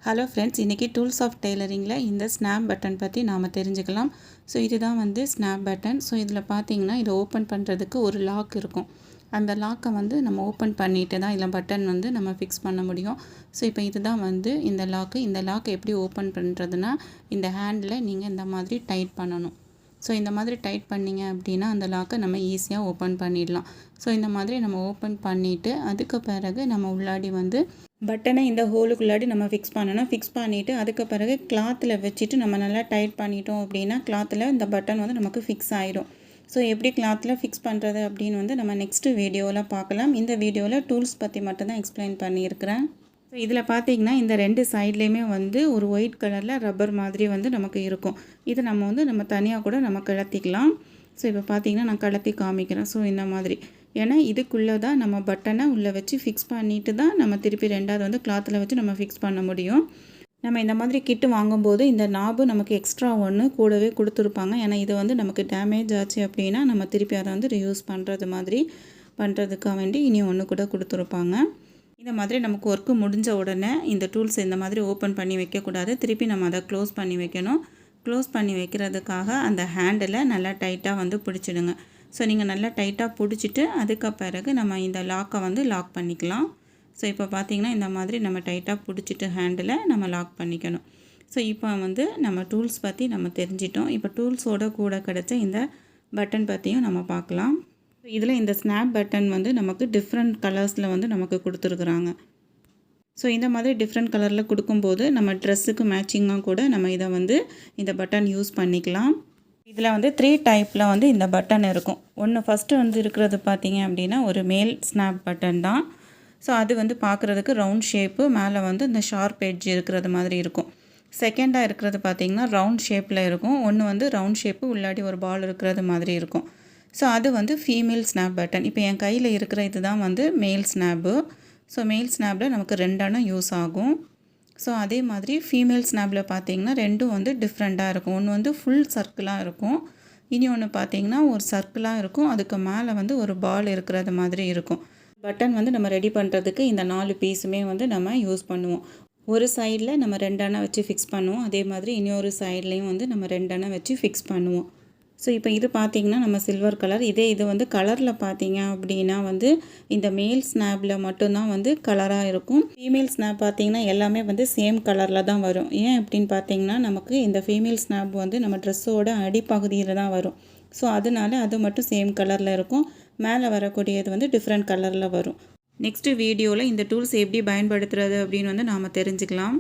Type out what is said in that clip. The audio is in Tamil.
ஹலோ ஃப்ரெண்ட்ஸ், இன்றைக்கி டூல்ஸ் ஆஃப் டெய்லரிங்கில் இந்த ஸ்னாப் பட்டன் பற்றி நாம் தெரிஞ்சுக்கலாம். ஸோ இதுதான் வந்து ஸ்னாப் பட்டன். ஸோ இதில் பார்த்தீங்கன்னா இதை ஓப்பன் பண்ணுறதுக்கு ஒரு லாக் இருக்கும். அந்த லாக்கை வந்து நம்ம ஓப்பன் பண்ணிட்டு தான் இதில் பட்டன் வந்து நம்ம ஃபிக்ஸ் பண்ண முடியும். ஸோ இப்போ இதுதான் வந்து இந்த லாக் எப்படி ஓப்பன் பண்ணுறதுனா, இந்த ஹேண்டில் நீங்கள் இந்த மாதிரி டைட் பண்ணணும். ஸோ இந்த மாதிரி டைட் பண்ணிங்க அப்படின்னா அந்த லாக்கை நம்ம ஈஸியாக ஓப்பன் பண்ணிடலாம். ஸோ இந்த மாதிரி நம்ம ஓப்பன் பண்ணிவிட்டு அதுக்கு பிறகு நம்ம உள்ளாடி வந்து பட்டனை இந்த ஹோலுக்குள்ளாடி நம்ம ஃபிக்ஸ் பண்ணணும். ஃபிக்ஸ் பண்ணிவிட்டு அதுக்கு பிறகு கிளாத்தில் வச்சுட்டு நம்ம நல்லா டைட் பண்ணிட்டோம் அப்படின்னா கிளாத்தில் இந்த பட்டன் வந்து நமக்கு ஃபிக்ஸ் ஆகிடும். ஸோ எப்படி கிளாத்தில் ஃபிக்ஸ் பண்ணுறது அப்படின்னு வந்து நம்ம நெக்ஸ்ட்டு வீடியோவில் பார்க்கலாம். இந்த வீடியோவில் டூல்ஸ் பற்றி மட்டும்தான் எக்ஸ்பிளைன் பண்ணியிருக்கிறேன். ஸோ இதில் பார்த்தீங்கன்னா இந்த ரெண்டு சைட்லேயுமே வந்து ஒரு ஒயிட் கலரில் ரப்பர் மாதிரி வந்து நமக்கு இருக்கும். இது நம்ம தனியாக கூட நம்ம கழட்டிக்கலாம். ஸோ இப்போ பார்த்தீங்கன்னா நான் கழட்டி காமிக்கிறேன். ஸோ இந்த மாதிரி, ஏன்னா இதுக்குள்ளே தான் நம்ம பட்டனை உள்ளே வச்சு ஃபிக்ஸ் பண்ணிவிட்டு தான் நம்ம திருப்பி ரெண்டாவது வந்து கிளாத்தில் வச்சு நம்ம ஃபிக்ஸ் பண்ண முடியும். நம்ம இந்த மாதிரி கிட்டு வாங்கும்போது இந்த நாபு நமக்கு எக்ஸ்ட்ரா ஒன்று கூடவே கொடுத்துருப்பாங்க. ஏன்னா இது வந்து நமக்கு டேமேஜ் ஆச்சு அப்படின்னா நம்ம திருப்பி அதை வந்து ரியூஸ் பண்ணுறது மாதிரி பண்ணுறதுக்காக வேண்டி இனி ஒன்று கூட கொடுத்துருப்பாங்க. இந்த மாதிரி நமக்கு ஒர்க்கு முடிஞ்ச உடனே இந்த டூல்ஸ் இந்த மாதிரி ஓப்பன் பண்ணி வைக்கக்கூடாது. திருப்பி நம்ம அதை க்ளோஸ் பண்ணி வைக்கணும். க்ளோஸ் பண்ணி வைக்கிறதுக்காக அந்த ஹேண்டில் நல்லா டைட்டாக வந்து பிடிச்சிடுங்க. ஸோ நீங்கள் நல்லா டைட்டாக பிடிச்சிட்டு அதுக்கு பிறகு நம்ம இந்த லாக்கை வந்து லாக் பண்ணிக்கலாம். ஸோ இப்போ பார்த்திங்கன்னா இந்த மாதிரி நம்ம டைட்டாக பிடிச்சிட்டு ஹேண்டில் நம்ம லாக் பண்ணிக்கணும். ஸோ இப்போ வந்து நம்ம டூல்ஸ் பற்றி நம்ம தெரிஞ்சிட்டோம். இப்போ டூல்ஸோட கூட கிடச்ச இந்த பட்டன் பற்றியும் நம்ம பார்க்கலாம். இதில் இந்த ஸ்னாப் பட்டன் வந்து நமக்கு டிஃப்ரெண்ட் கலர்ஸில் வந்து நமக்கு கொடுத்துருக்குறாங்க. ஸோ இந்த மாதிரி டிஃப்ரெண்ட் கலரில் கொடுக்கும்போது நம்ம ட்ரெஸ்ஸுக்கு மேட்சிங்காக கூட நம்ம இதை வந்து இந்த பட்டன் யூஸ் பண்ணிக்கலாம். இதில் வந்து 3 டைப்பில் வந்து இந்த பட்டன் இருக்கும். ஃபஸ்ட்டு வந்து இருக்கிறது பார்த்திங்க அப்படின்னா ஒரு மேல் ஸ்னாப் பட்டன் தான். ஸோ அது வந்து பார்க்குறதுக்கு ரவுண்ட் ஷேப்பு, மேலே வந்து இந்த ஷார்ப் எட்ஜ் இருக்கிறது மாதிரி இருக்கும். செகண்டாக இருக்கிறது பார்த்திங்கன்னா ரவுண்ட் ஷேப்பில் இருக்கும். ஒன்று வந்து ரவுண்ட் ஷேப்பு, உள்ளாடி ஒரு பால் இருக்கிறது மாதிரி இருக்கும். ஸோ அது வந்து ஃபீமேல் ஸ்னாப் பட்டன். இப்போ என் கையில் இருக்கிற இது தான் வந்து மேல் ஸ்னாப்பு. ஸோ மேல் ஸ்னாப்பில் நமக்கு 2 அணம் யூஸ் ஆகும். ஸோ அதே மாதிரி ஃபீமேல் ஸ்னாப்பில் பார்த்திங்கன்னா ரெண்டும் வந்து டிஃப்ரெண்ட்டாக இருக்கும். ஒன்று வந்து ஃபுல் சர்க்கிளாக இருக்கும், இனி ஒன்று பார்த்திங்கன்னா ஒரு சர்க்கிளாக இருக்கும், அதுக்கு மேலே வந்து ஒரு பால் இருக்கிறது மாதிரி இருக்கும். பட்டன் வந்து நம்ம ரெடி பண்ணுறதுக்கு இந்த 4 பீஸுமே வந்து நம்ம யூஸ் பண்ணுவோம். ஒரு சைடில் நம்ம 2 அணை வச்சு ஃபிக்ஸ் பண்ணுவோம். அதே மாதிரி இன்னொரு சைட்லேயும் வந்து நம்ம 2 அணை வச்சு ஃபிக்ஸ் பண்ணுவோம். ஸோ இப்போ இது பார்த்திங்கன்னா நம்ம சில்வர் கலர். இது வந்து கலரில் பார்த்திங்க அப்படின்னா வந்து இந்த மேல் ஸ்னாப்பில் மட்டும்தான் வந்து கலராக இருக்கும். ஃபீமேல் ஸ்னாப் பார்த்திங்கன்னா எல்லாமே வந்து சேம் கலரில் தான் வரும். ஏன் அப்படின்னு பார்த்திங்கன்னா நமக்கு இந்த ஃபீமேல் ஸ்னாப் வந்து நம்ம ட்ரெஸ்ஸோட அடிப்பகுதியில் தான் வரும். ஸோ அதனால அது மட்டும் சேம் கலரில் இருக்கும். மேலே வரக்கூடியது வந்து டிஃப்ரெண்ட் கலரில் வரும். நெக்ஸ்ட்டு வீடியோவில் இந்த டூல்ஸ் எப்படி பயன்படுத்துறது அப்படின்னு வந்து நாம் தெரிஞ்சுக்கலாம்.